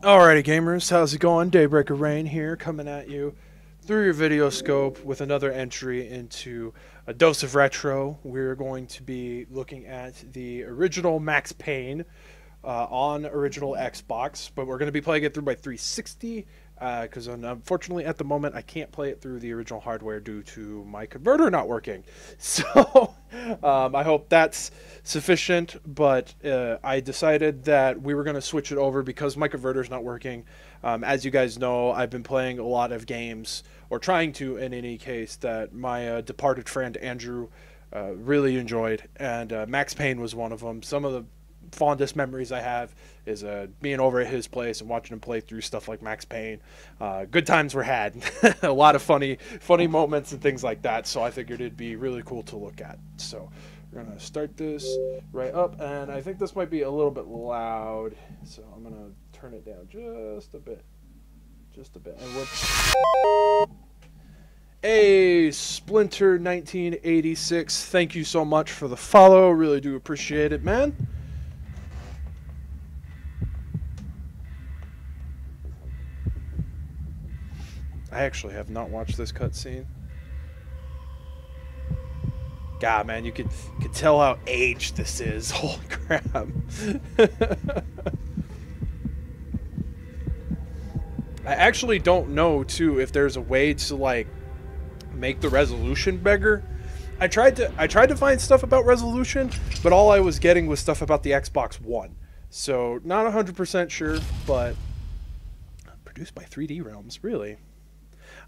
Alrighty gamers, how's it going? Daybreaker Rein here, coming at you through your video scope with another entry into a dose of retro. We're going to be looking at the original Max Payne on original Xbox, but we're going to be playing it through my 360 because unfortunately at the moment I can't play it through the original hardware due to my converter not working. So I hope that's sufficient, but I decided that we were going to switch it over because my converter's not working. As you guys know, I've been playing a lot of games, or trying to in any case, that my departed friend Andrew really enjoyed, and Max Payne was one of them. Some of the fondest memories I have is being over at his place and watching him play through stuff like Max Payne. Good times were had. A lot of funny moments and things like that, so I figured it'd be really cool to look at. So we're going to start this right up, and I think this might be a little bit loud, so I'm going to turn it down just a bit. Just a bit. And whoops. Hey, Splinter 1986, thank you so much for the follow. Really do appreciate it, man. I actually have not watched this cutscene. God, man, you could tell how aged this is. Holy crap. I actually don't know, too, if there's a way to, like, make the resolution bigger. I tried to find stuff about resolution, but all I was getting was stuff about the Xbox One. So, not 100% sure, but produced by 3D Realms, really.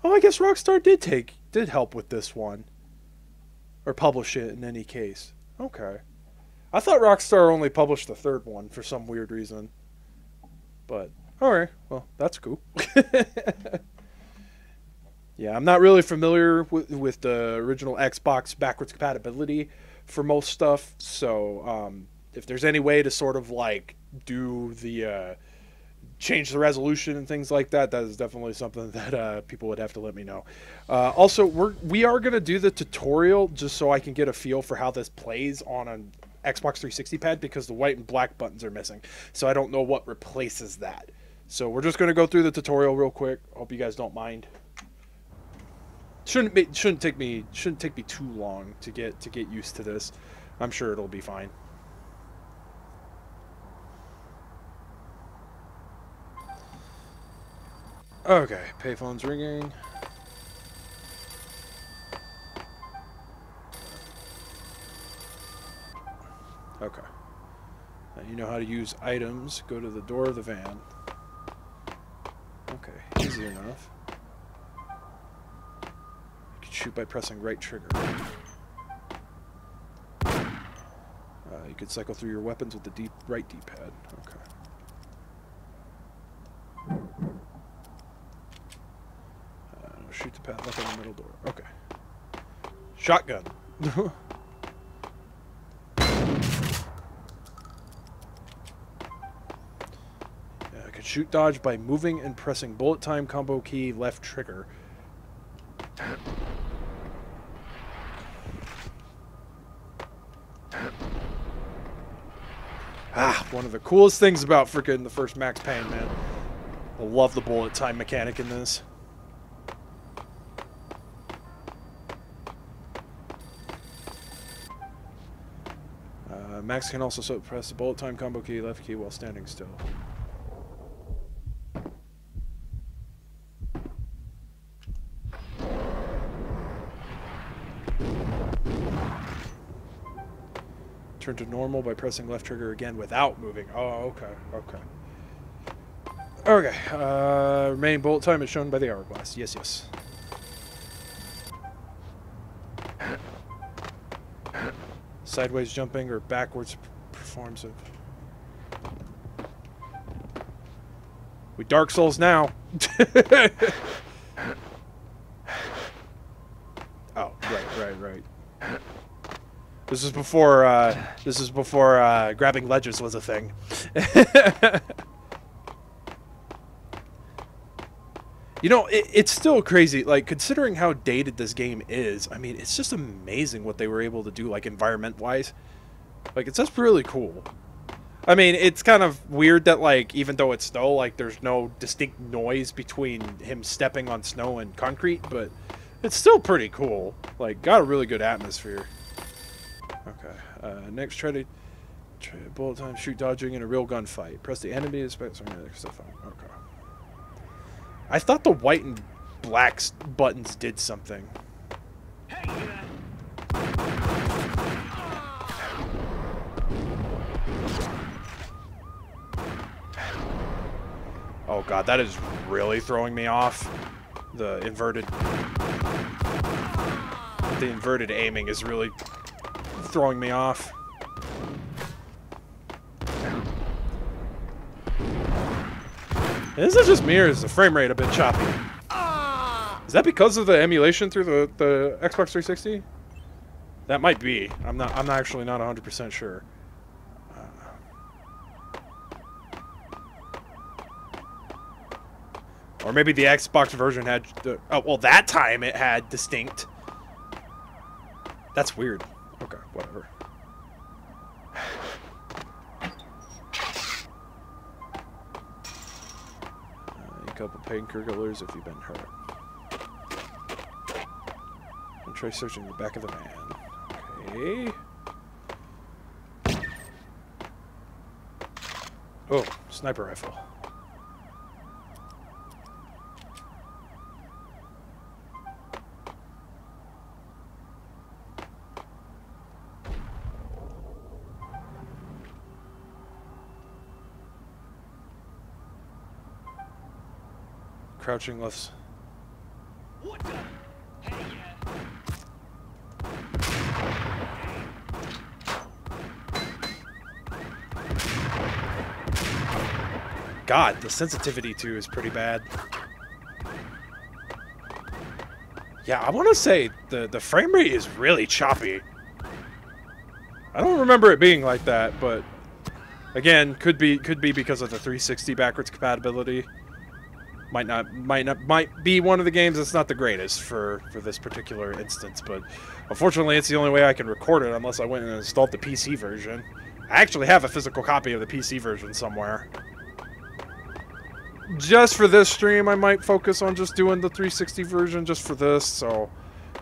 Oh, I guess Rockstar did help with this one. Or publish it in any case. Okay. I thought Rockstar only published the third one for some weird reason. But, alright. Well, that's cool. Yeah, I'm not really familiar with the original Xbox backwards compatibility for most stuff. So, if there's any way to sort of, like, do the change the resolution and things like that, that is definitely something that people would have to let me know. Also, we are going to do the tutorial just so I can get a feel for how this plays on an Xbox 360 pad, because the white and black buttons are missing, so I don't know what replaces that. So we're just going to go through the tutorial real quick. Hope you guys don't mind. Shouldn't take me too long to get used to this. I'm sure it'll be fine. Okay, payphone's ringing. Okay. Now you know how to use items. Go to the door of the van. Okay, easy enough. You can shoot by pressing right trigger. You can cycle through your weapons with the right D-pad. Okay. Shoot the padlock on the middle door. Okay. Shotgun. I can shoot dodge by moving and pressing bullet time combo key left trigger. One of the coolest things about freaking the first Max Payne, man. I love the bullet time mechanic in this. Max can also press the bullet time combo key, left key, while standing still. Turn to normal by pressing left trigger again without moving. Oh, okay. Okay, remaining bullet time is shown by the hourglass. Yes. Sideways jumping or backwards performs of... We Dark Souls now. Oh, right. This is before grabbing ledges was a thing. You know, it's still crazy, like, considering how dated this game is. I mean, it's just amazing what they were able to do, like, environment-wise. Like, it's just really cool. I mean, it's kind of weird that, like, even though it's snow, like, there's no distinct noise between him stepping on snow and concrete, but it's still pretty cool. Like, got a really good atmosphere. Okay, next, try bullet time, shoot dodging in a real gunfight. Press the enemy to expect something like stuff. Okay. I thought the white and black buttons did something. Oh god, that is really throwing me off. The inverted aiming is really throwing me off. Is it just me, or is the frame rate a bit choppy? Is that because of the emulation through the Xbox 360? That might be. I'm actually not 100% sure. Or maybe the Xbox version had the... Oh, well, that time it had distinct. That's weird. Okay, whatever. A couple painkillers if you've been hurt. And try searching the back of the van. Okay. Oh, sniper rifle. Crouching left. What the? Hey, God, the sensitivity too is pretty bad. Yeah, I want to say the frame rate is really choppy. I don't remember it being like that, but again, could be because of the 360 backwards compatibility. Might be one of the games that's not the greatest for this particular instance, but unfortunately it's the only way I can record it unless I went and installed the PC version. I actually have a physical copy of the PC version somewhere. Just for this stream, I might focus on just doing the 360 version just for this, so...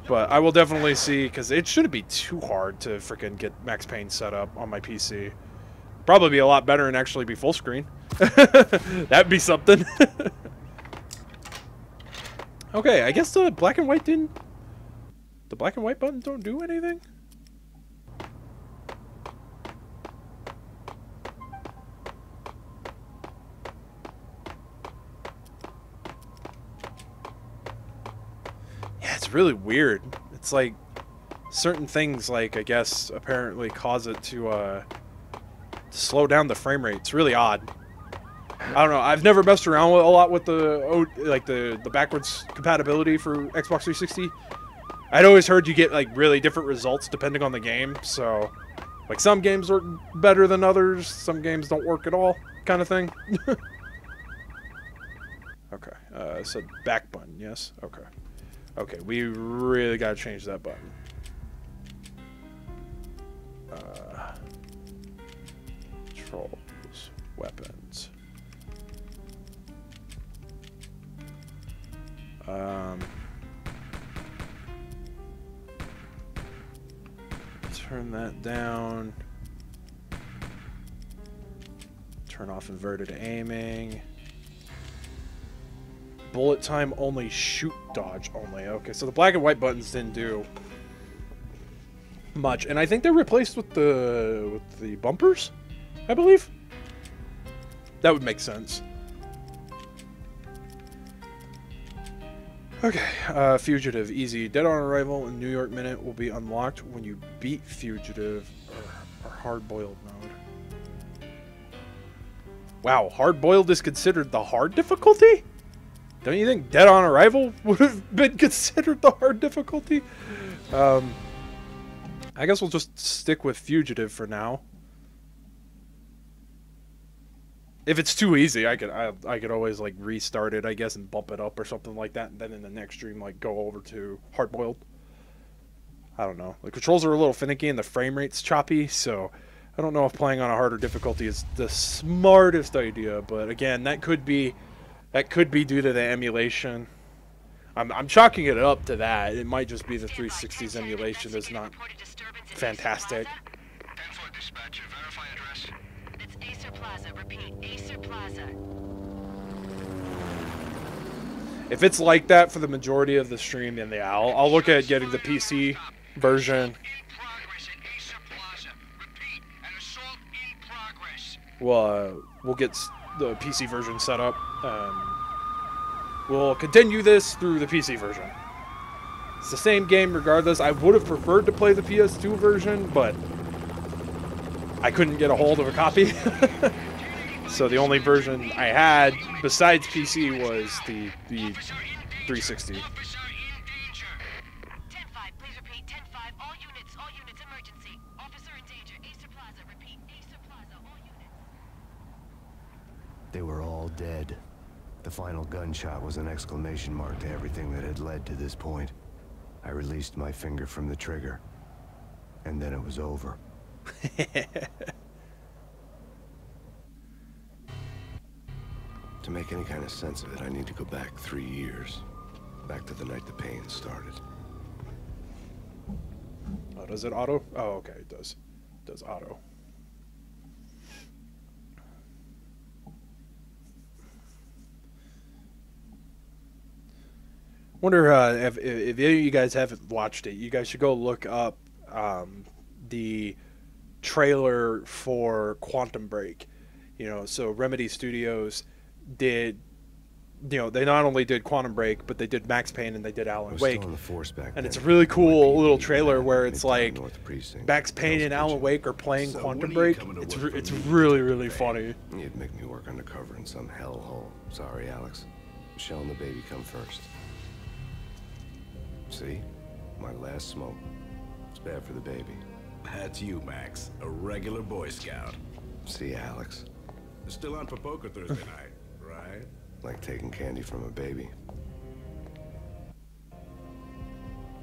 But I will definitely see, because it shouldn't be too hard to freaking get Max Payne set up on my PC. Probably be a lot better and actually be full screen. That'd be something. Okay, I guess the black and white didn't... The black and white buttons don't do anything? Yeah, it's really weird. It's like... Certain things, like, I guess, apparently cause it to slow down the frame rate. It's really odd. I don't know. I've never messed around with a lot with the backwards compatibility for Xbox 360. I'd always heard you get like really different results depending on the game. So, like some games work better than others, some games don't work at all, kind of thing. Okay. I said back button. Yes. Okay. Okay. We really gotta change that button. Controls, weapons. Turn that down. Turn off inverted aiming. Bullet time only, shoot dodge only. Okay, so the black and white buttons didn't do much, and I think they're replaced with the bumpers, I believe. That would make sense. Okay, Fugitive, easy. Dead on arrival in New York Minute will be unlocked when you beat Fugitive or hard-boiled mode. Wow, hard-boiled is considered the hard difficulty? Don't you think Dead on Arrival would have been considered the hard difficulty? I guess we'll just stick with Fugitive for now. If it's too easy, I could always like restart it, I guess, and bump it up or something like that, and then in the next stream like go over to hard-boiled. I don't know. The controls are a little finicky and the frame rate's choppy, so I don't know if playing on a harder difficulty is the smartest idea, but again, that could be due to the emulation. I'm chalking it up to that. It might just be the 360's emulation is not fantastic. It's Acer Plaza. Repeat, Acer Plaza. If it's like that for the majority of the stream, then yeah, I'll look at getting the PC version. We'll get the PC version set up. We'll continue this through the PC version. It's the same game regardless. I would have preferred to play the PS2 version, but I couldn't get a hold of a copy. So the only version I had besides PC was the 360. 10-5, please repeat. 10-5, all units, emergency. Officer in danger, Acer Plaza. Repeat, Acer Plaza, all units. They were all dead. The final gunshot was an exclamation mark to everything that had led to this point. I released my finger from the trigger, and then it was over. To make any kind of sense of it, I need to go back 3 years. Back to the night the pain started. Oh, does it auto? Oh, okay, it does. It does auto. Wonder if any of you guys haven't watched it, you guys should go look up the trailer for Quantum Break. You know, so Remedy Studios did, you know, they not only did Quantum Break, but they did Max Payne and they did Alan Wake. And it's a really cool little trailer where it's like Max Payne and Alan Wake are playing Quantum Break. It's really, really funny. You'd make me work undercover in some hellhole. Sorry, Alex. Michelle and the baby come first. See? My last smoke. It's bad for the baby. That's you, Max. A regular Boy Scout. See, Alex. Still on for poker Thursday night, right? Like taking candy from a baby.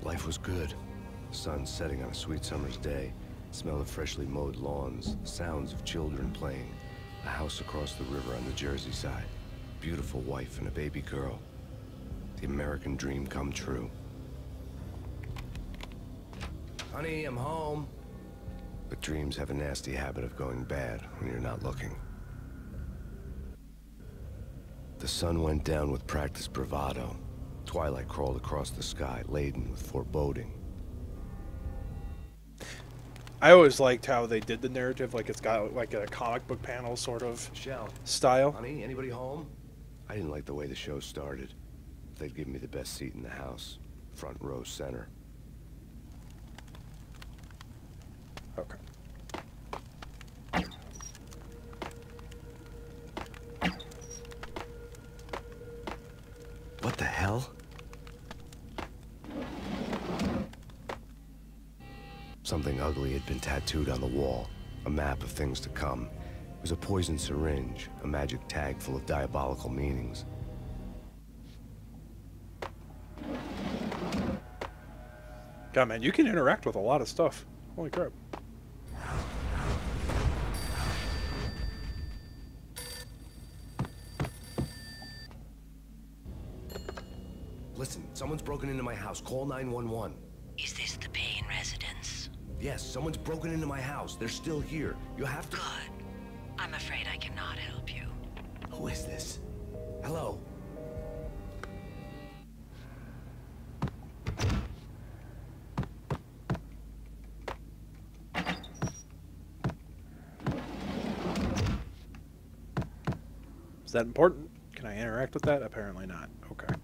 Life was good. The sun setting on a sweet summer's day. Smell of freshly mowed lawns. Sounds of children playing. A house across the river on the Jersey side. Beautiful wife and a baby girl. The American dream come true. Honey, I'm home. But dreams have a nasty habit of going bad when you're not looking. The sun went down with practiced bravado. Twilight crawled across the sky, laden with foreboding. I always liked how they did the narrative, like it's got like a comic book panel sort of style. Honey, anybody home? I didn't like the way the show started. They'd given me the best seat in the house, front row center. Okay. What the hell? Something ugly had been tattooed on the wall. A map of things to come. It was a poisoned syringe, a magic tag full of diabolical meanings. God, man, you can interact with a lot of stuff. Holy crap. Listen, someone's broken into my house. Call 911. Is this the Payne residence? Yes, someone's broken into my house. They're still here. You have to... Good. I'm afraid I cannot help you. Who is this? Hello? Is that important? Can I interact with that? Apparently not. Okay.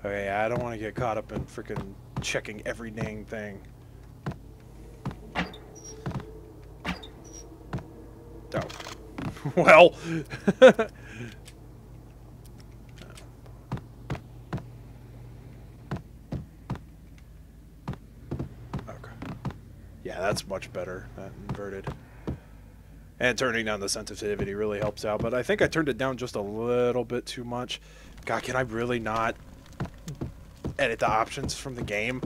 Okay, I don't want to get caught up in freaking checking every dang thing. Oh. Well. Okay. Yeah, that's much better. That inverted. And turning down the sensitivity really helps out, but I think I turned it down just a little bit too much. God, can I really not edit the options from the game?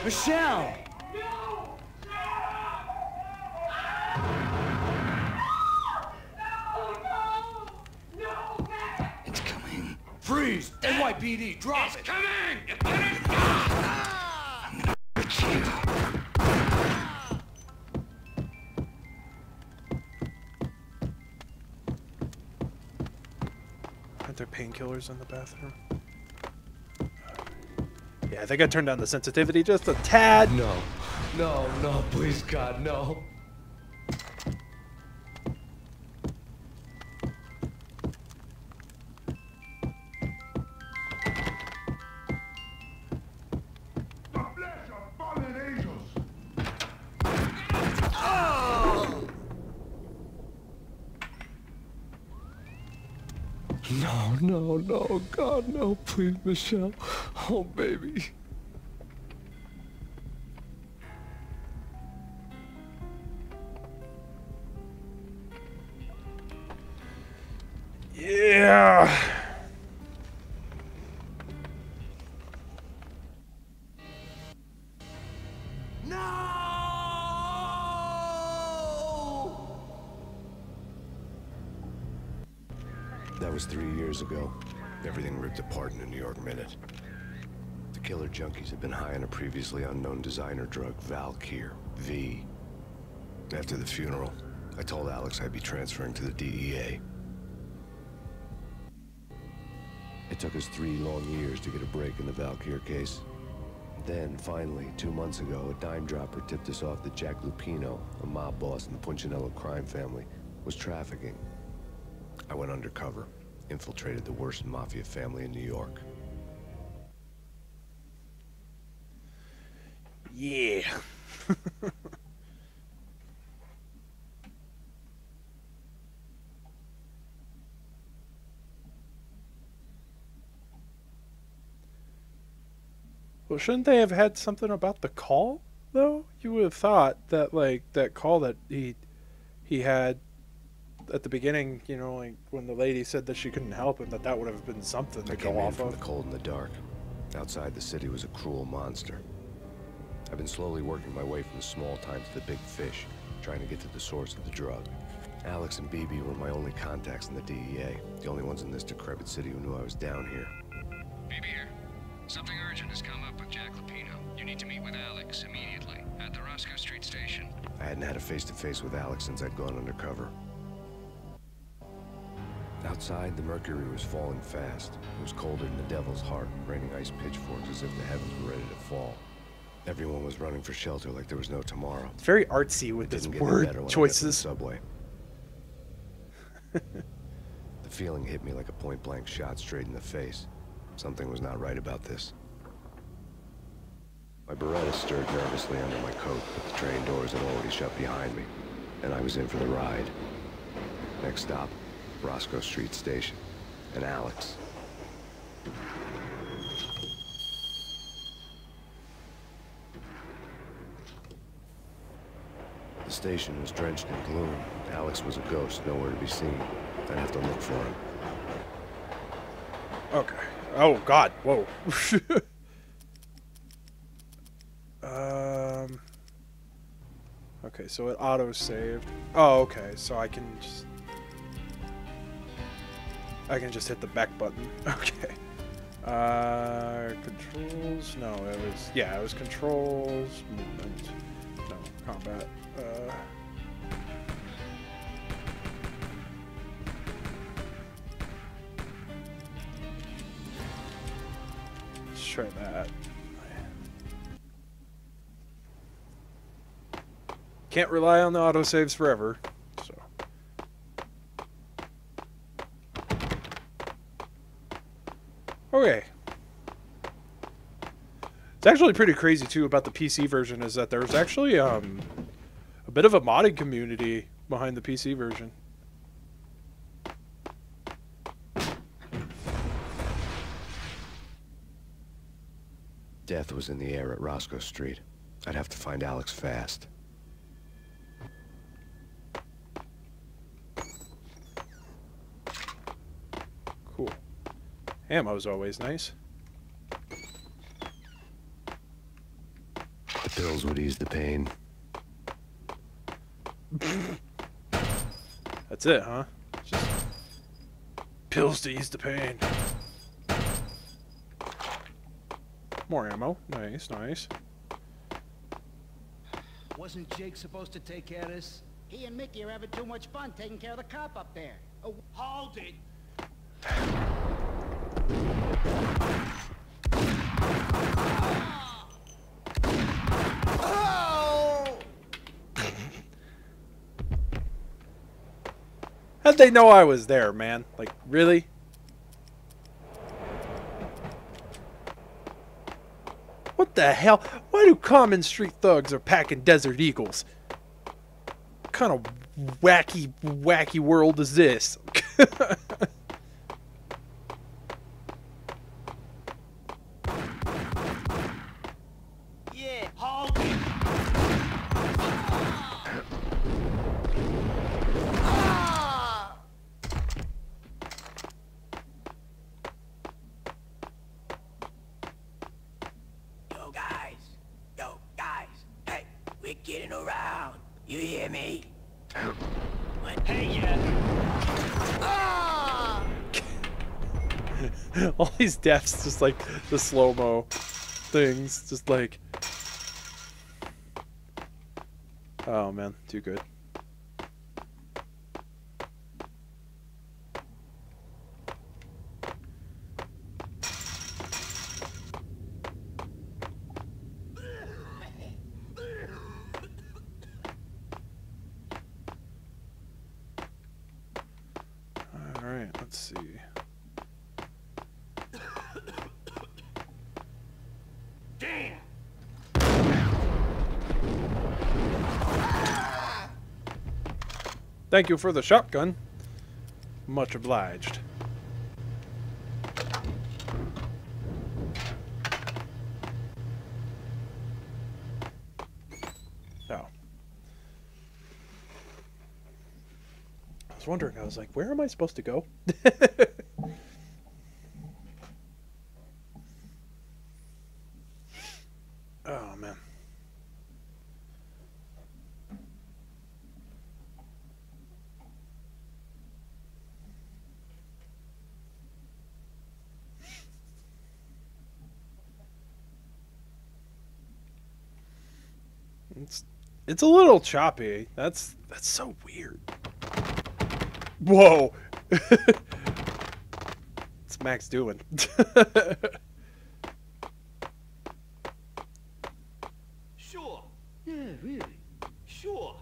Michelle! It's coming. Freeze! NYPD, drop it! Coming! I'm gonna hurt you. Aren't there painkillers in the bathroom? Yeah, I think I turned down the sensitivity just a tad. No. No, no, please, God, no. No, no, no, God, no, please, Michelle. Oh, baby. Yeah. That was 3 years ago. Everything ripped apart in a New York minute. The killer junkies had been high on a previously unknown designer drug, Valkyr, V. After the funeral, I told Alex I'd be transferring to the DEA. It took us 3 long years to get a break in the Valkyr case. Then, finally, 2 months ago, a dime dropper tipped us off that Jack Lupino, a mob boss in the Punchinello crime family, was trafficking. I went undercover, infiltrated the worst mafia family in New York. Yeah. Well, shouldn't they have had something about the call, though? You would have thought that, like, that call that he had at the beginning, you know, like when the lady said that she couldn't help him, that would have been something to go off from of. the cold and the dark. Outside the city was a cruel monster. I've been slowly working my way from the small time to the big fish, trying to get to the source of the drug. Alex and BB were my only contacts in the DEA, the only ones in this decrepit city who knew I was down here. BB here. Something urgent has come up with Jack Lupino. You need to meet with Alex immediately at the Roscoe Street station. I hadn't had a face-to-face with Alex since I'd gone undercover. Outside, the mercury was falling fast. It was colder than the devil's heart, raining ice pitchforks as if the heavens were ready to fall. Everyone was running for shelter like there was no tomorrow. It's very artsy with his word choices. Subway. The feeling hit me like a point-blank shot straight in the face. Something was not right about this. My Beretta stirred nervously under my coat, but the train doors had already shut behind me, and I was in for the ride. Next stop, Roscoe Street Station, and Alex. The station was drenched in gloom. Alex was a ghost, nowhere to be seen. I'd have to look for him. Okay. Oh, God. Whoa. Okay, so it auto-saved. Oh, okay. So I can just hit the back button. Okay. Controls. No, it was controls, movement. No, combat. Let's try that. Can't rely on the autosaves forever, so. Okay. It's actually pretty crazy too about the PC version is that there's actually a bit of a modding community behind the PC version. Death was in the air at Roscoe Street. I'd have to find Alex fast. Cool. Ammo's always nice. Pills would ease the pain. That's it, huh? Just pills to ease the pain. More ammo. Nice, nice. Wasn't Jake supposed to take care of this? He and Mickey are having too much fun taking care of the cop up there. Oh, Hold it! How'd they know I was there, man? Like, really? What the hell? Why do common street thugs are packing Desert Eagles? What kind of wacky world is this? Yeah, hold it! yo, guys, hey, we're getting around. You hear me? Hey, yeah! All these deaths, just like the slow-mo things, just like... Oh man, too good. Alright, let's see. Damn! Thank you for the shotgun. Much obliged. Oh. I was wondering, I was like, where am I supposed to go? Oh, man. It's a little choppy. That's so weird. Whoa. What's Max doing? Sure. Yeah, really. Sure.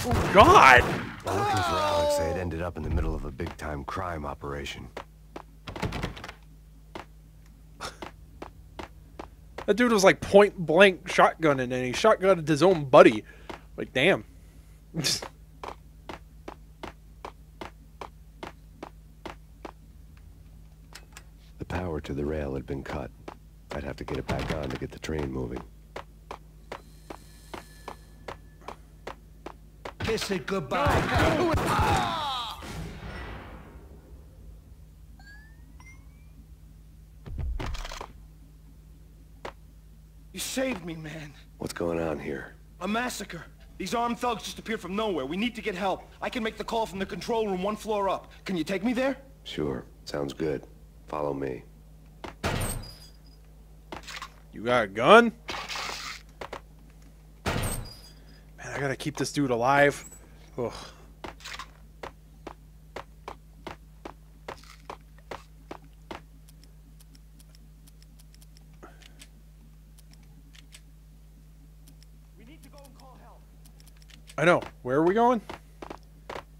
Oh, God! While looking for Alex, they had ended up in the middle of a big-time crime operation. That dude was like point blank shotgunning and he shotgunned his own buddy. Like, damn. The power to the rail had been cut. I'd have to get it back on to get the train moving. Kiss it goodbye. You saved me, man. What's going on here? A massacre. These armed thugs just appeared from nowhere. We need to get help. I can make the call from the control room 1 floor up. Can you take me there? Sure. Sounds good. Follow me. You got a gun? Man, I gotta keep this dude alive. Ugh. We need to go and call help. I know. Where are we going?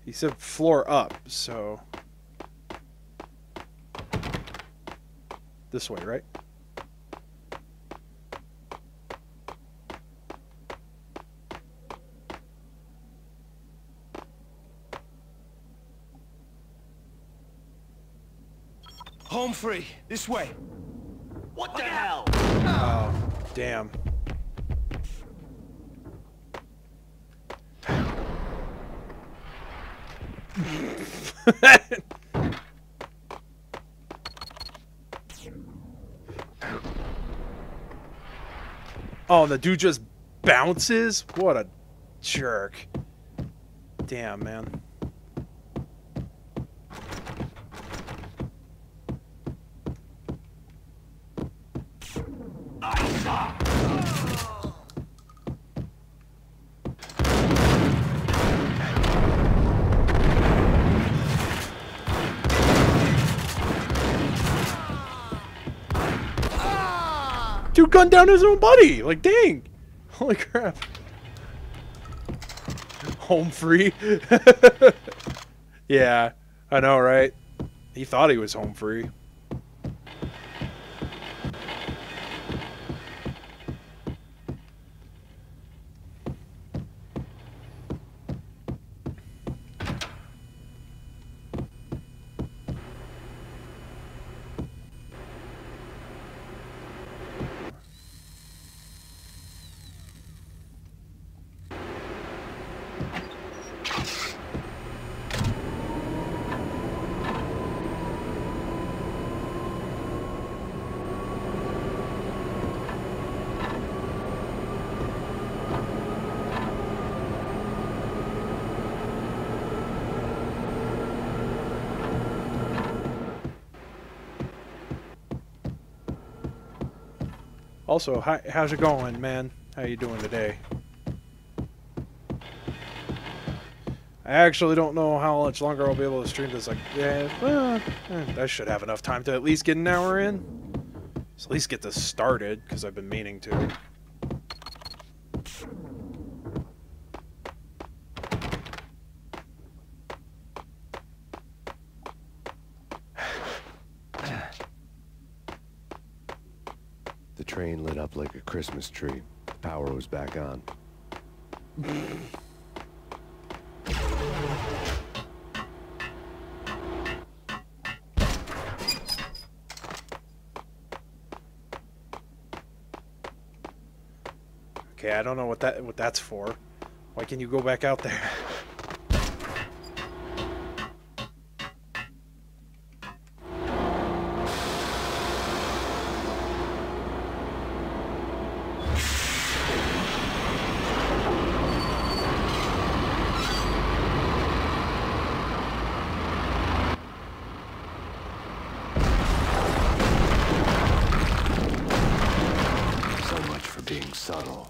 He said floor up, so... This way, right? Home free. This way. What the hell? Oh, damn. Oh, the dude just bounces? What a jerk. Damn, man. Dude gunned down his own buddy. Like, dang. Holy crap. Home free? Yeah, I know, right? He thought he was home free. Also, hi, how's it going, man? How you doing today? I actually don't know how much longer I'll be able to stream this. Like, yeah, well, I should have enough time to at least get an hour in. So at least get this started, because I've been meaning to. The train lit up like a Christmas tree. The power was back on. Okay, I don't know what that's for. Why can you go back out there? Being subtle.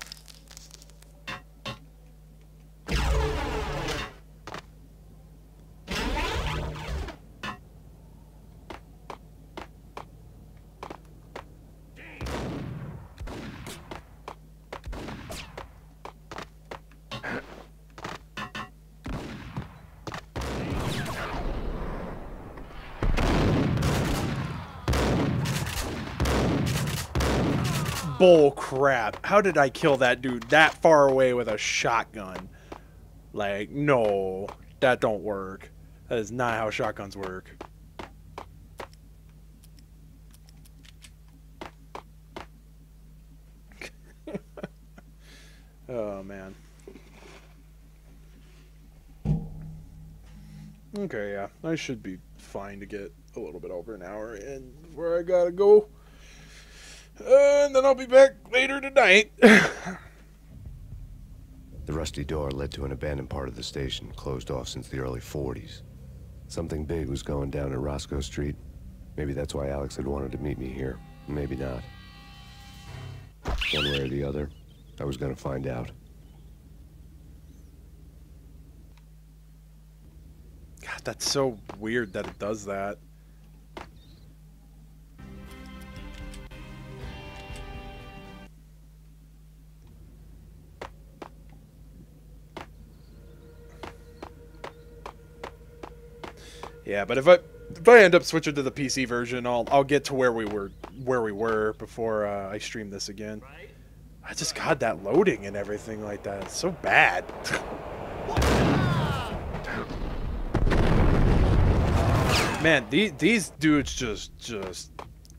Bull crap. How did I kill that dude that far away with a shotgun? Like, no. That don't work. That is not how shotguns work. Oh, man. Okay, yeah. I should be fine to get a little bit over an hour in where I gotta go. And then I'll be back later tonight. The rusty door led to an abandoned part of the station, closed off since the early 40s. Something big was going down at Roscoe Street. Maybe that's why Alex had wanted to meet me here. Maybe not. One way or the other, I was gonna find out. God, that's so weird that it does that. Yeah, but if I end up switching to the PC version, I'll get to where we were before I stream this again. I just got that loading and everything like that. It's so bad. Man, these dudes just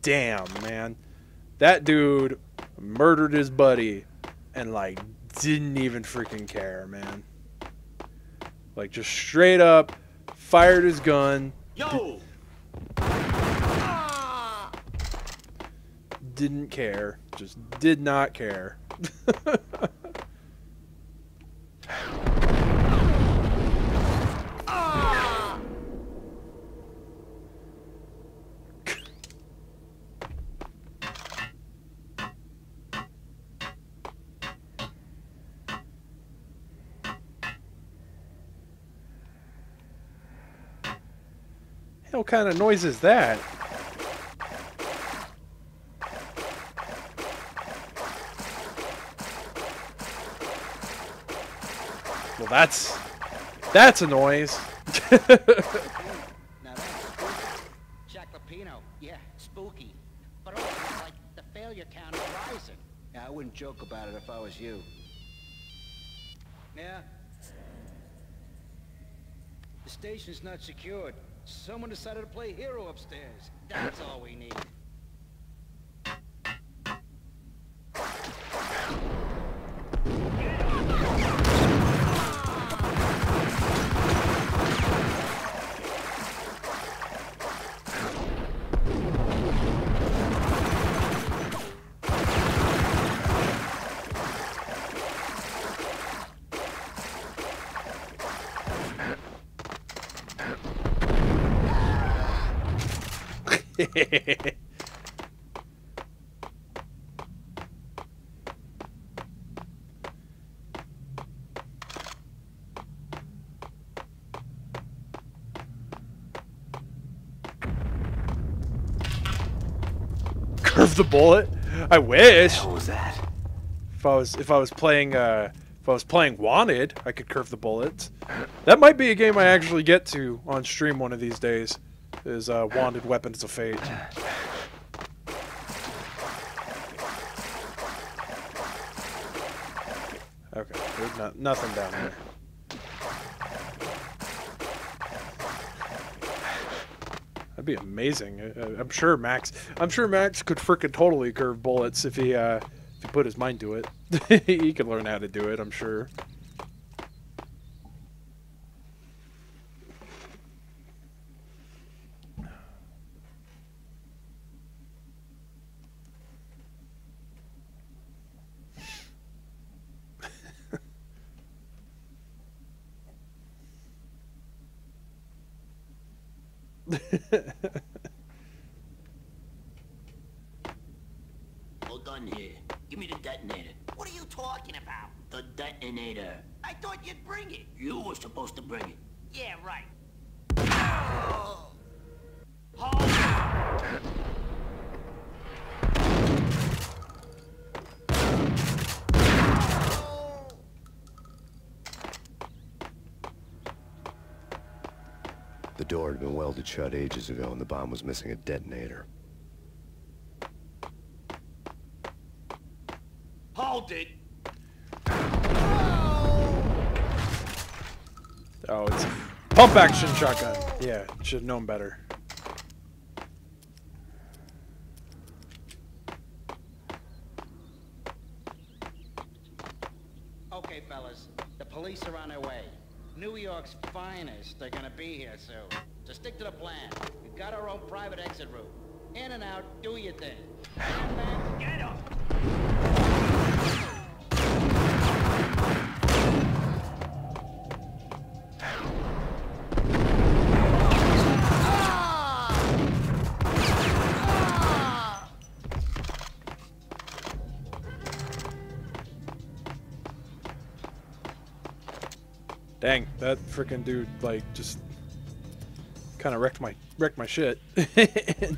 damn, man. That dude murdered his buddy and like didn't even freaking care, man. Like just straight up fired his gun. Yo! Didn't care. Just did not care. What kind of noise is that? Well, that's a noise. Now that's spooky. Jalapeno, yeah, spooky. But also, it's like the failure count is rising. Yeah, I wouldn't joke about it if I was you. Yeah. The station's not secured. Someone decided to play hero upstairs. That's all we need. Curve the bullet. I wish. What was that? If I was playing Wanted, I could curve the bullets. That might be a game I actually get to on stream one of these days. Is Wanted Weapons of Fate. Okay, there's nothing down there. That'd be amazing. I'm sure Max could frickin' totally curve bullets if he put his mind to it. He could learn how to do it, I'm sure. All done here. Give me the detonator. What are you talking about? The detonator. I thought you'd bring it. You were supposed to bring it. Yeah, right. The door had been welded shut ages ago and the bomb was missing a detonator. Hold it! Oh, it's pump action shotgun. Yeah, should have known better. Okay, fellas. The police are on their way. New York's finest are gonna be here soon. So stick to the plan. We've got our own private exit route. In and out, do your thing. Get him! Dang, that freaking dude like just kind of wrecked my shit. Hey,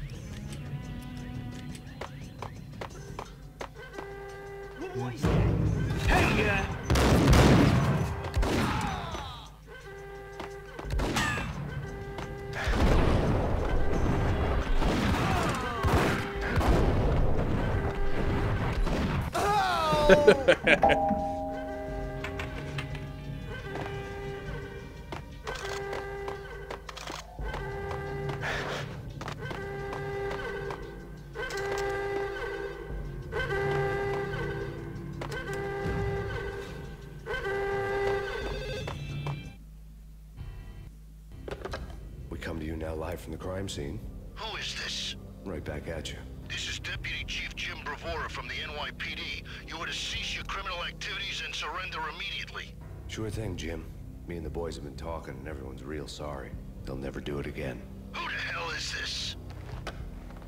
Yeah, live from the crime scene. Who is this? Right back at you. This is Deputy Chief Jim Bravura from the NYPD. You are to cease your criminal activities and surrender immediately. Sure thing, Jim. Me and the boys have been talking, and everyone's real sorry. They'll never do it again. Who the hell is this?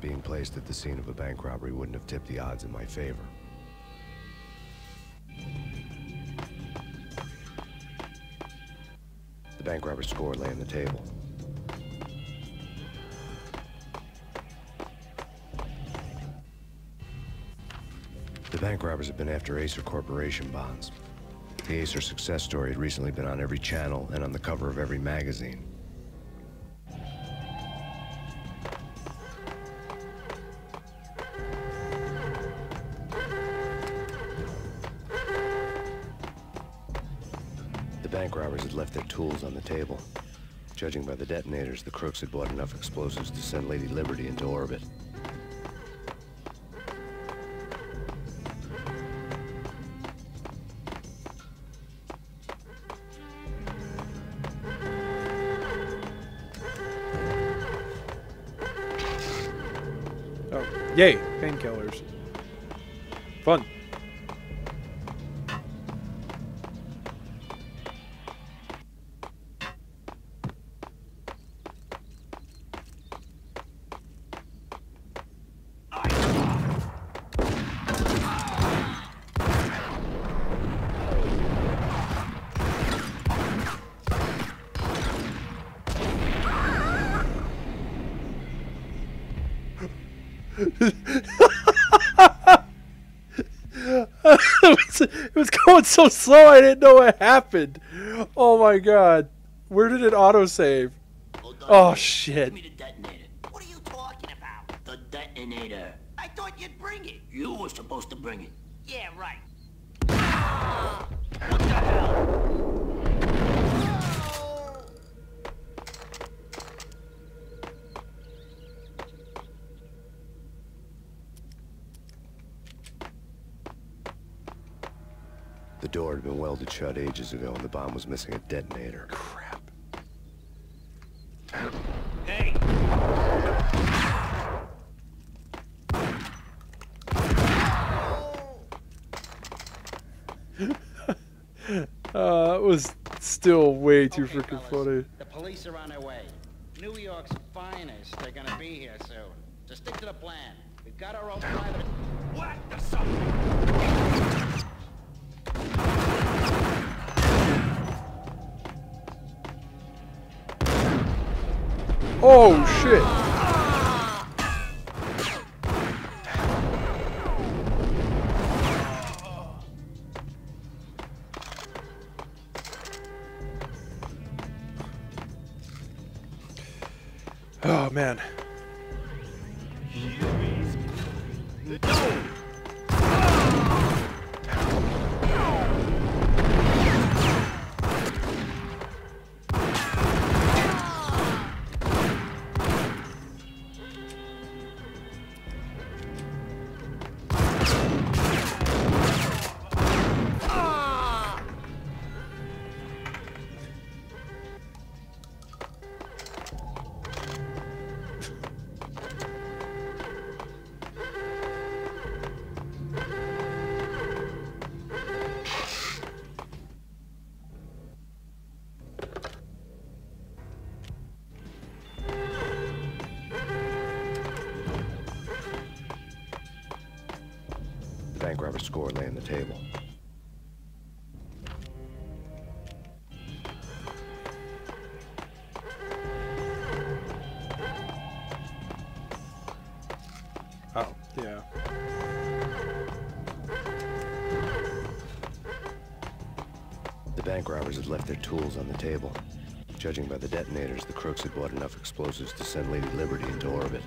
Being placed at the scene of a bank robbery wouldn't have tipped the odds in my favor. The bank robber's score lay on the table. The bank robbers have been after Acer Corporation bonds. The Acer success story had recently been on every channel and on the cover of every magazine. The bank robbers had left their tools on the table. Judging by the detonators, the crooks had bought enough explosives to send Lady Liberty into orbit. Oh, yay, painkillers. Fun. It was going so slow I didn't know what happened. Oh my god. Where did it autosave? Oh shit. Give me the detonator. What are you talking about? The detonator. I thought you'd bring it. You were supposed to bring it. Yeah, right. What the hell? The door had been welded shut ages ago, and the bomb was missing a detonator. Crap. Hey! It was still way too Okay, freaking fellas, funny. The police are on their way. New York's finest are gonna be here soon. So stick to the plan. We've got our own private... What the son? Oh shit. Oh man. The bank robber's score lay on the table. Oh, yeah. The bank robbers had left their tools on the table. Judging by the detonators, the crooks had bought enough explosives to send Lady Liberty into orbit.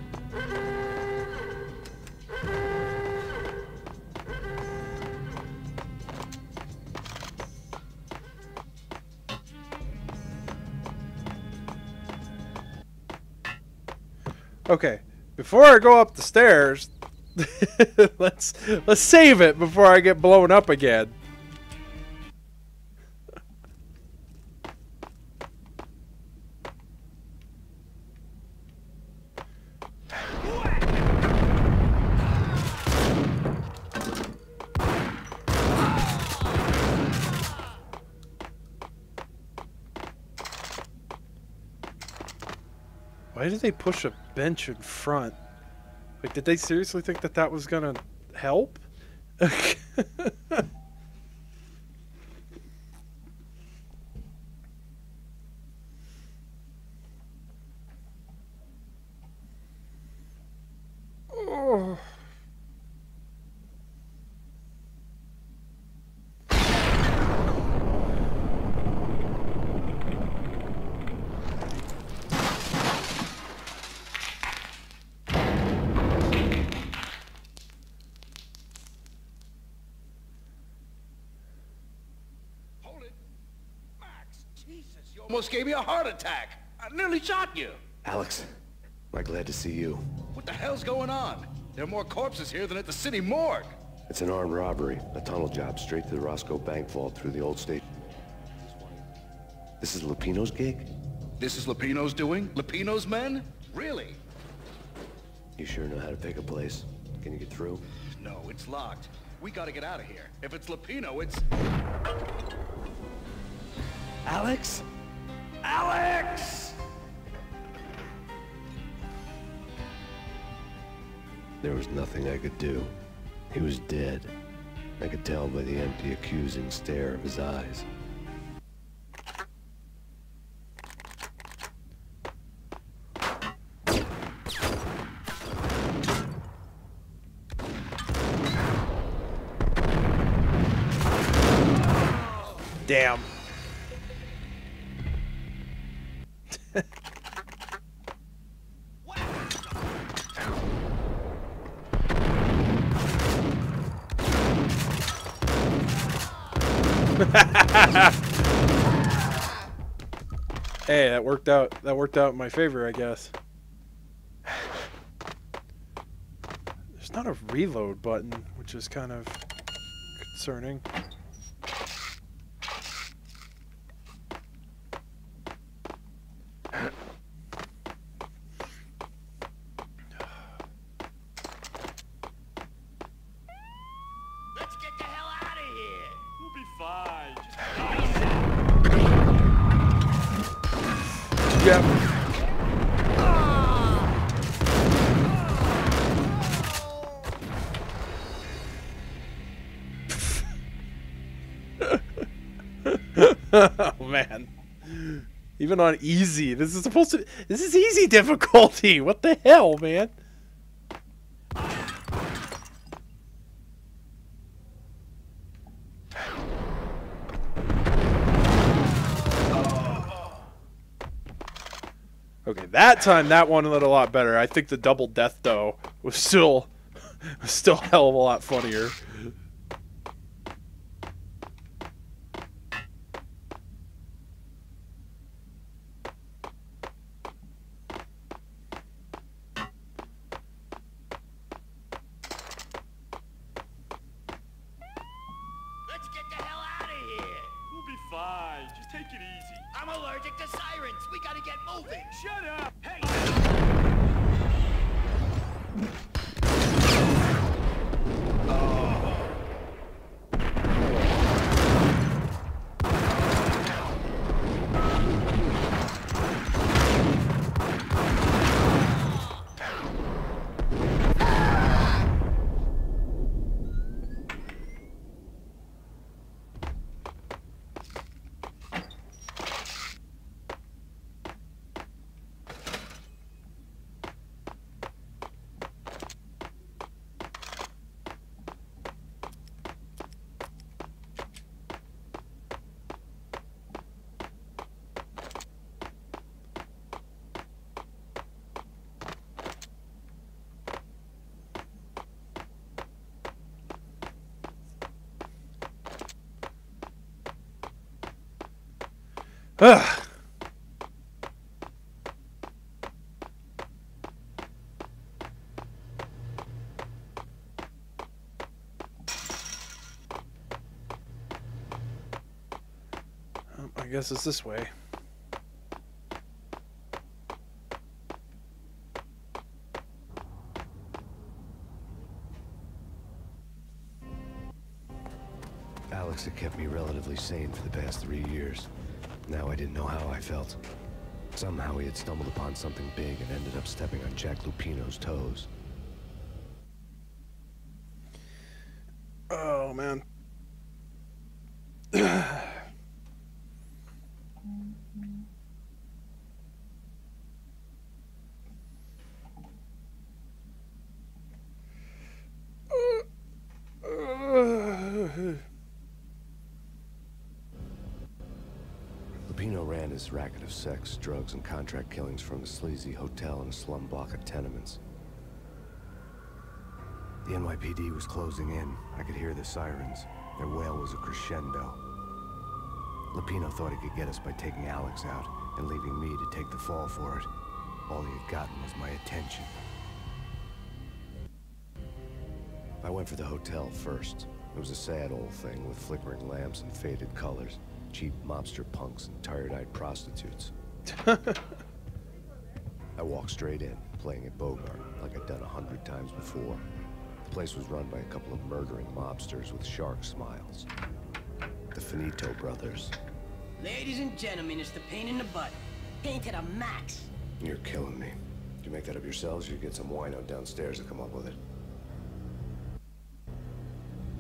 Okay, before I go up the stairs, let's save it before I get blown up again. Why did they push a bench in front? Like, did they seriously think that that was gonna help? Oh. Almost gave me a heart attack. I nearly shot you. Alex, am I glad to see you. What the hell's going on? There are more corpses here than at the city morgue. It's an armed robbery, a tunnel job straight to the Roscoe Bank vault through the old station. This is Lupino's gig? This is Lupino's doing? Lupino's men? Really? You sure know how to pick a place. Can you get through? No, it's locked. We gotta get out of here. If it's Lupino, it's... Alex? Alex! There was nothing I could do. He was dead. I could tell by the empty, accusing stare of his eyes. Damn. Hey, that worked out. That worked out in my favor, I guess. There's not a reload button, which is kind of concerning. Let's get the hell out of here. We'll be fine. Yep. Oh man. Even on easy. This is easy difficulty. What the hell, man? Okay, that time that one went a lot better. I think the double death though was still a hell of a lot funnier. Let's get the hell out of here. We'll be fine. Just take it easy. I'm allergic to sirens. We gotta get moving. Shut up! Hey! Ugh. I guess it's this way. Alex had kept me relatively sane for the past 3 years. Now I didn't know how I felt. Somehow he had stumbled upon something big and ended up stepping on Jack Lupino's toes. Oh, man. Lupino ran his racket of sex, drugs, and contract killings from a sleazy hotel in a slum block of tenements. The NYPD was closing in. I could hear the sirens. Their wail was a crescendo. Lupino thought he could get us by taking Alex out and leaving me to take the fall for it. All he had gotten was my attention. I went for the hotel first. It was a sad old thing with flickering lamps and faded colors, cheap mobster punks and tired-eyed prostitutes. I walked straight in, playing at Bogart, like I'd done 100 times before. The place was run by a couple of murdering mobsters with shark smiles. The Finito brothers. Ladies and gentlemen, it's the pain in the butt. Pain to the max. You're killing me. Did you make that up yourselves, or you get some wino downstairs to come up with it?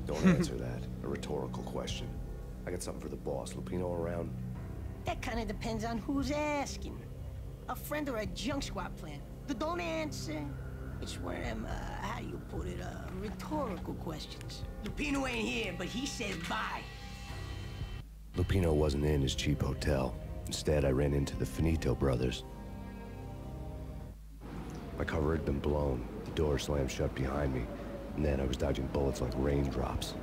Don't answer that. A rhetorical question. I got something for the boss. Lupino around? That kind of depends on who's asking. A friend or a junk squad plan. Don't answer. It's one of them, how do you put it, rhetorical questions. Lupino ain't here, but he says bye. Lupino wasn't in his cheap hotel. Instead, I ran into the Finito brothers. My cover had been blown. The door slammed shut behind me. And then I was dodging bullets like raindrops.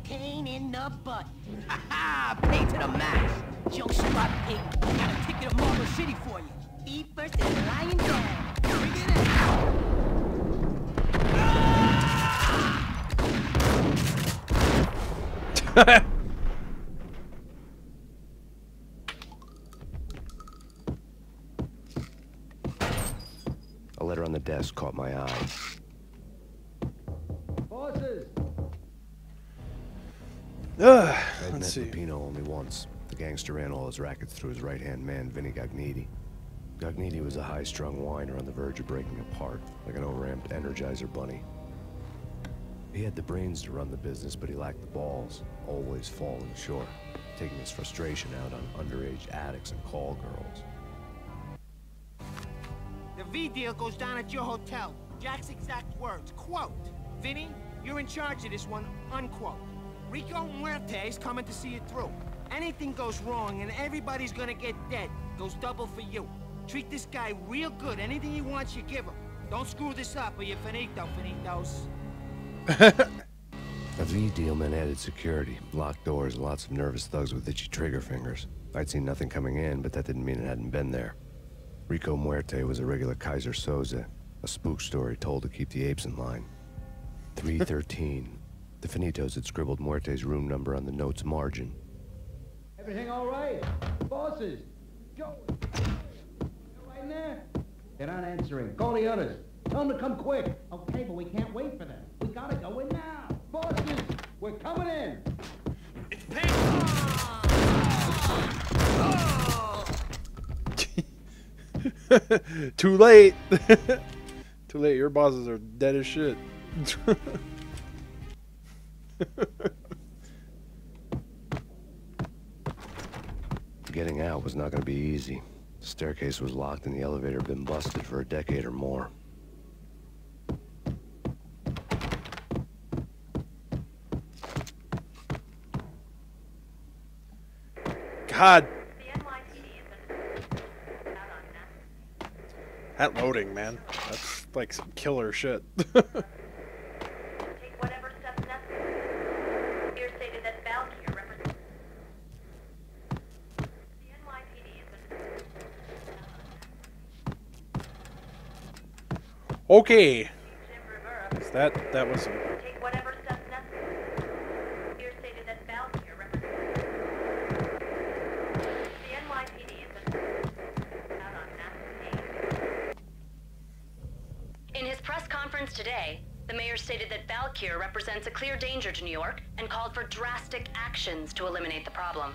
Pain in the butt. Ha ha! Pain to the max. Junk squad pig. Got a ticket to Marble City for you. Eat first and lying down. Bring it in. A letter on the desk caught my eye. Bosses! I'd met Let's see. Lupino only once. The gangster ran all his rackets through his right-hand man, Vinny Gagniti. Gagniti was a high-strung whiner on the verge of breaking apart, like an over-amped Energizer bunny. He had the brains to run the business, but he lacked the balls, always falling short, taking his frustration out on underage addicts and call girls. The V deal goes down at your hotel. Jack's exact words, quote, Vinny, you're in charge of this one, unquote. Rico Muerte's coming to see it through. Anything goes wrong and everybody's gonna get dead, goes double for you. Treat this guy real good. Anything he wants, you give him. Don't screw this up or you're finito, finitos. A V deal meant added security, locked doors, and lots of nervous thugs with itchy trigger fingers. I'd seen nothing coming in, but that didn't mean it hadn't been there. Rico Muerte was a regular Kaiser Soze, a spook story told to keep the apes in line. 313. The Finitos had scribbled Muerte's room number on the note's margin. Everything all right? Bosses! Joe! You right in there? They're not answering. Call the others. Tell them to come quick. Okay, but we can't wait for them. We gotta go in now. Bosses! We're coming in! It's Payne! Too late. Too late. Your bosses are dead as shit. Getting out was not going to be easy. The staircase was locked and the elevator had been busted for a decade or more. God. That loading, man. That's like some killer shit. Take whatever steps necessary. Here stated that Valkyrie represents the NYPD Okay. Jim Rivera. That was some... Take whatever steps necessary. Here stated that Valkyrie represents the NYPD out on Max Payne. In his press conference today, the mayor stated that Valkyrie represents a clear danger to New York and called for drastic actions to eliminate the problem.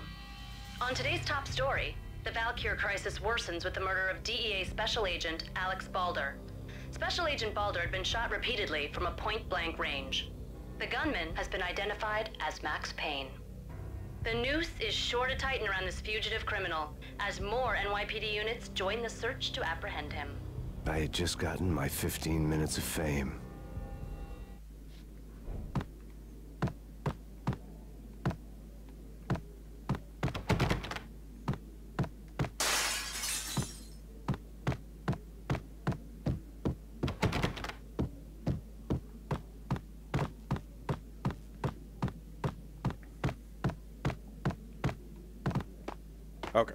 On today's top story, The Valkyr crisis worsens with the murder of DEA Special Agent Alex Balder. Special Agent Balder had been shot repeatedly from a point-blank range. The gunman has been identified as Max Payne. The noose is sure to tighten around this fugitive criminal as more NYPD units join the search to apprehend him. I had just gotten my 15 minutes of fame. Okay.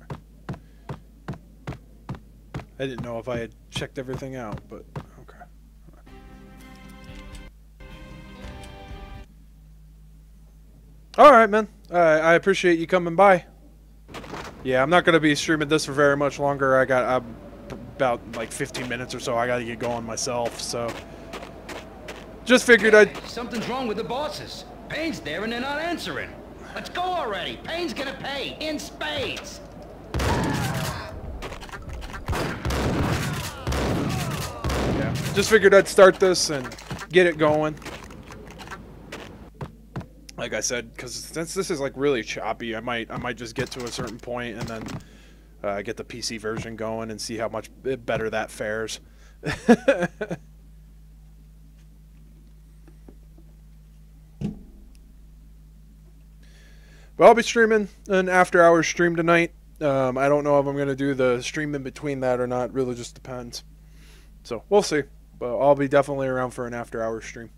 I didn't know if I had checked everything out, but okay. Alright, man. I appreciate you coming by. Yeah, I'm not going to be streaming this for very much longer. I'm about like 15 minutes or so. I got to get going myself, so... Just figured I'd... Something's wrong with the bosses. Payne's there and they're not answering. Let's go already. Payne's gonna pay in spades. Yeah, just figured I'd start this and get it going. Like I said, because since this is like really choppy, I might just get to a certain point and then get the PC version going and see how much better that fares. But I'll be streaming an after-hours stream tonight. I don't know if I'm going to do the stream in between that or not. It really just depends. So, we'll see. But I'll be definitely around for an after-hours stream.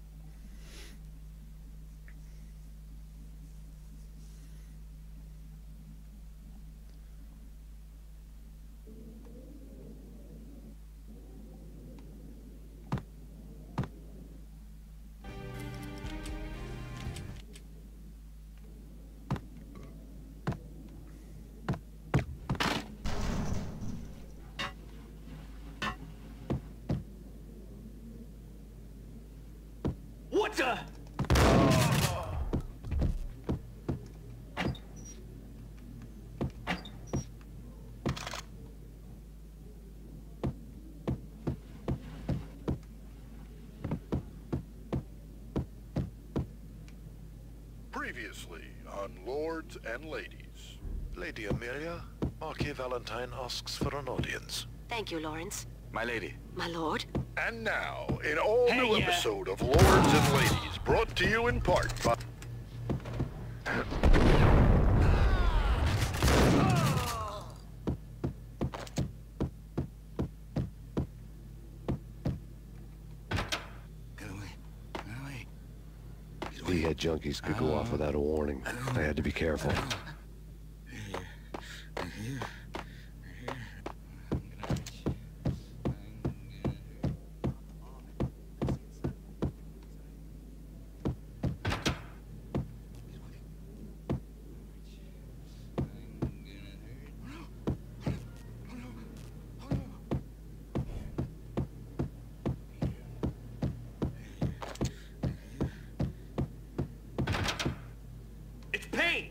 What the? Previously on Lords and Ladies. Lady Amelia, Marquis Valentine asks for an audience. Thank you, Lawrence. My lady. My lord. And now, an all-new episode of Lords and Ladies, brought to you in part by... V-head junkies could go off without a warning. I had to be careful. It's Payne!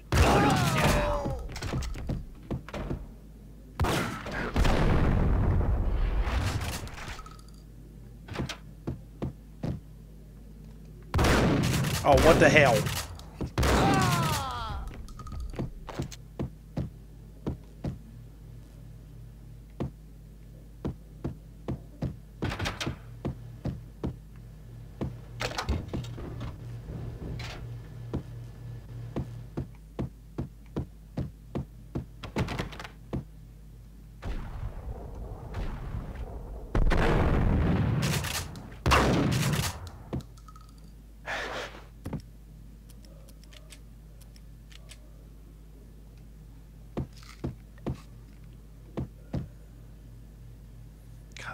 Oh, what the hell?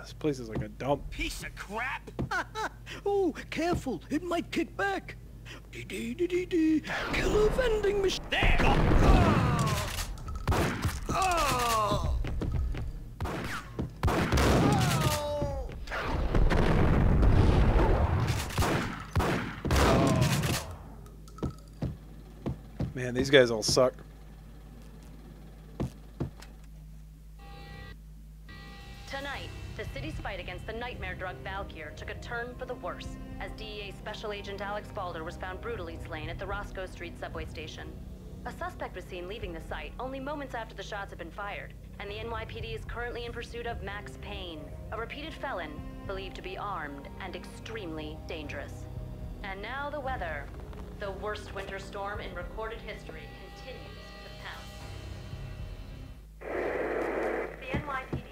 This place is like a dump. Piece of crap! Oh, careful, it might kick back. Dee-dee-dee-dee-dee. Killer vending machine. There! Man, these guys all suck. The city's fight against the nightmare drug Valkyr took a turn for the worse, as DEA Special Agent Alex Balder was found brutally slain at the Roscoe Street subway station. A suspect was seen leaving the site only moments after the shots had been fired, and the NYPD is currently in pursuit of Max Payne, a repeated felon believed to be armed and extremely dangerous. And now the weather. The worst winter storm in recorded history continues to pound. The NYPD.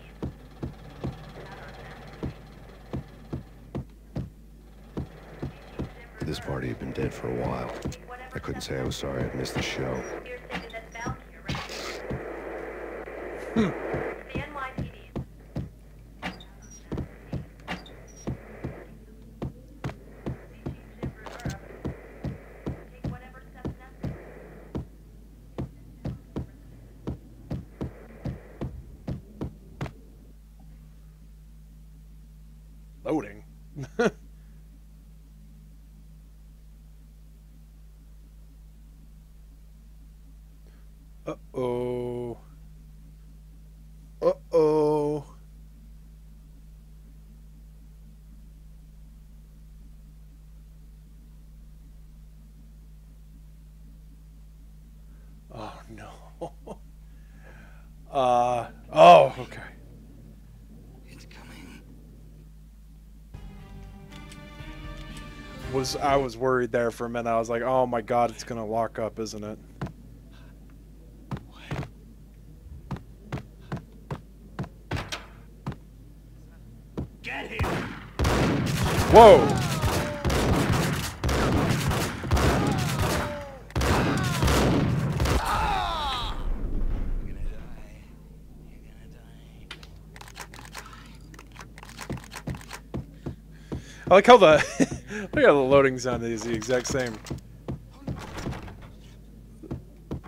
This party had been dead for a while. I couldn't say I was sorry I'd missed the show. The NYPD. Loading. Uh-oh. Uh-oh. Oh, no. Oh, okay. I was worried there for a minute. I was like, oh my god, it's gonna lock up, isn't it? Get him! Whoa! I like how the look how the loading sound is the exact same.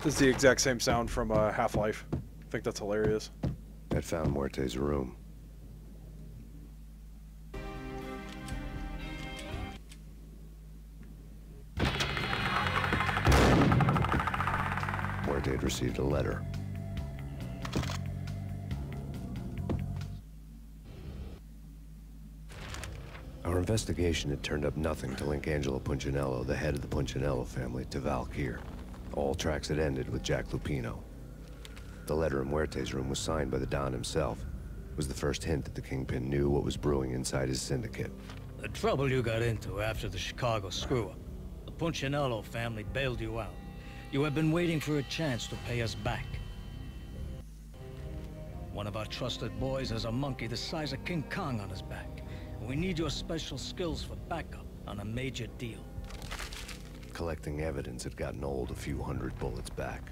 This is the exact same sound from Half-Life. I think that's hilarious. I'd found Muerte's room. Muerte had received a letter. Our investigation had turned up nothing to link Angelo Punchinello, the head of the Punchinello family, to Valkyr. All tracks had ended with Jack Lupino. The letter in Muerte's room was signed by the Don himself. It was the first hint that the Kingpin knew what was brewing inside his syndicate. The trouble you got into after the Chicago screw-up. The Punchinello family bailed you out. You have been waiting for a chance to pay us back. One of our trusted boys has a monkey the size of King Kong on his back. We need your special skills for backup on a major deal. Collecting evidence had gotten old a few hundred bullets back.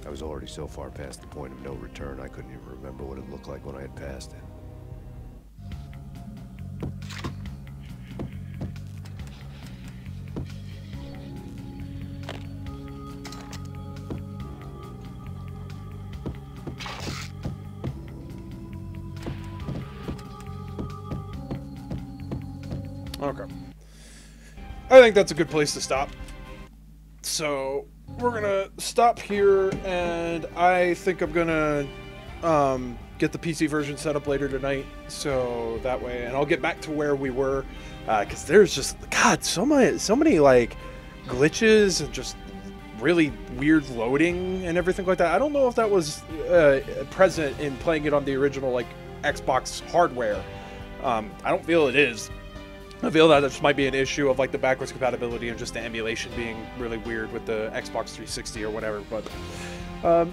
I was already so far past the point of no return, I couldn't even remember what it looked like when I had passed it. Okay. I think that's a good place to stop. So we're gonna stop here, and I think I'm gonna get the PC version set up later tonight, so that way, and I'll get back to where we were, because there's just so many like glitches and just really weird loading and everything like that. I don't know if that was present in playing it on the original like Xbox hardware. I don't feel it is. I feel that this might be an issue of like the backwards compatibility and just the emulation being really weird with the Xbox 360 or whatever. But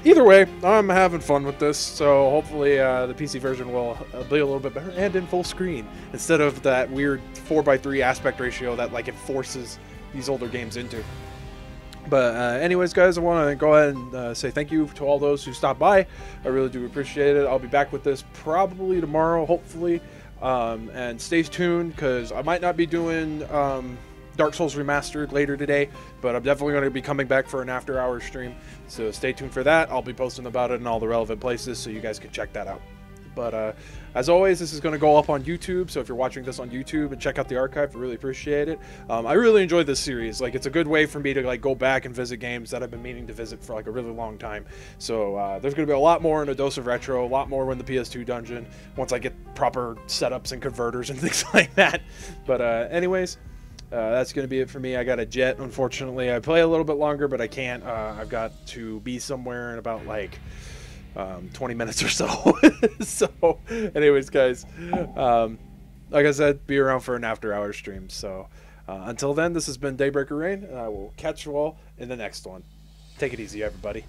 either way, I'm having fun with this, so hopefully the PC version will be a little bit better and in full screen instead of that weird 4:3 aspect ratio that like it forces these older games into. But anyways, guys, I want to go ahead and say thank you to all those who stopped by. I really do appreciate it. I'll be back with this probably tomorrow, hopefully. And stay tuned, because I might not be doing Dark Souls Remastered later today, but I'm definitely going to be coming back for an after-hours stream. So stay tuned for that. I'll be posting about it in all the relevant places, so you guys can check that out. But as always, this is going to go up on YouTube, so if you're watching this on YouTube and check out the archive, I really appreciate it. I really enjoyed this series. Like, it's a good way for me to like go back and visit games that I've been meaning to visit for like a really long time. So there's going to be a lot more in A Dose of Retro, a lot more in the PS2 Dungeon, once I get proper setups and converters and things like that. But anyways, that's going to be it for me. I got a jet, unfortunately. I play a little bit longer, but I can't. I've got to be somewhere in about like 20 minutes or so. So anyways, guys, like I said, be around for an after hours stream. So until then, this has been Daybreaker Rein, and I will catch you all in the next one. Take it easy, everybody.